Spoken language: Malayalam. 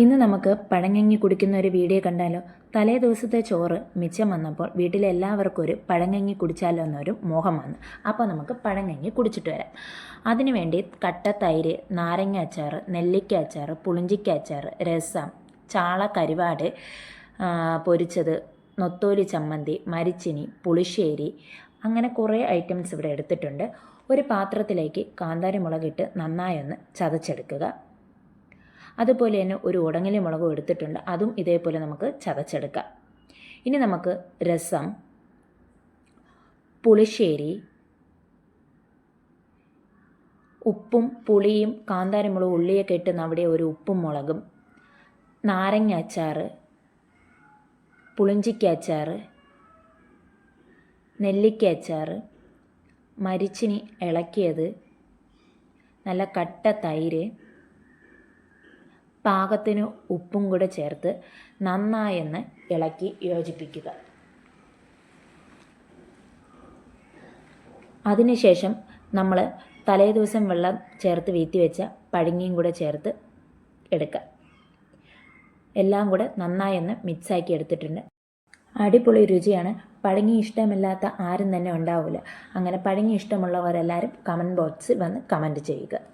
ഇന്ന് നമുക്ക് പഴങ്കഞ്ഞി കുടിക്കുന്ന ഒരു വീഡിയോ കണ്ടാലോ? തലേ ദിവസത്തെ ചോറ് മിച്ചം വന്നപ്പോൾ വീട്ടിലെ എല്ലാവർക്കും ഒരു പഴങ്കഞ്ഞി കുടിച്ചാലോ എന്നൊരു മോഹം വന്നു. അപ്പോൾ നമുക്ക് പഴങ്കഞ്ഞി കുടിച്ചിട്ട് വരാം. അതിനുവേണ്ടി കട്ട തൈര്, നാരങ്ങ അച്ചാർ, നെല്ലിക്ക അച്ചാർ, പുളിഞ്ചിക്ക അച്ചാർ, രസം, ചാള കരിവാട് പൊരിച്ചത്, നൊത്തോലി ചമ്മന്തി, മരിച്ചിനി, പുളിശ്ശേരി, അങ്ങനെ കുറേ ഐറ്റംസ് ഇവിടെ എടുത്തിട്ടുണ്ട്. ഒരു പാത്രത്തിലേക്ക് കാന്താരി മുളകിട്ട് നന്നായി ഒന്ന് ചതച്ചെടുക്കുക. അതുപോലെ തന്നെ ഒരു ഉടങ്ങലി മുളകും എടുത്തിട്ടുണ്ട്, അതും ഇതേപോലെ നമുക്ക് ചതച്ചെടുക്കാം. ഇനി നമുക്ക് രസം, പുളിശ്ശേരി, ഉപ്പും പുളിയും കാന്താരി മുളകും ഉള്ളിയൊക്കെ ഇട്ട് അവിടെ ഒരു ഉപ്പും മുളകും, നാരങ്ങ അച്ചാർ, പുളിഞ്ചിക്ക അച്ചാർ, നെല്ലിക്ക അച്ചാർ, മരിച്ചിനി ഇളക്കിയത്, നല്ല കട്ട തൈര്, പാകത്തിന് ഉപ്പും കൂടെ ചേർത്ത് നന്നായൊന്ന് ഇളക്കി യോജിപ്പിക്കുക. അതിനുശേഷം നമ്മൾ തലേദിവസം വെള്ളം ചേർത്ത് വീത്തി വെച്ച പഴങ്കഞ്ഞിയും കൂടെ ചേർത്ത് എടുക്കുക. എല്ലാം കൂടെ നന്നായൊന്ന് മിക്സാക്കി എടുത്തിട്ടുണ്ട്. അടിപൊളി രുചിയാണ്. പഴങ്കഞ്ഞി ഇഷ്ടമില്ലാത്ത ആരും തന്നെ ഉണ്ടാവില്ല. അങ്ങനെ പഴങ്കഞ്ഞി ഇഷ്ടമുള്ളവരെല്ലാവരും കമൻറ്റ് ബോക്സിൽ വന്ന് കമൻറ്റ് ചെയ്യുക.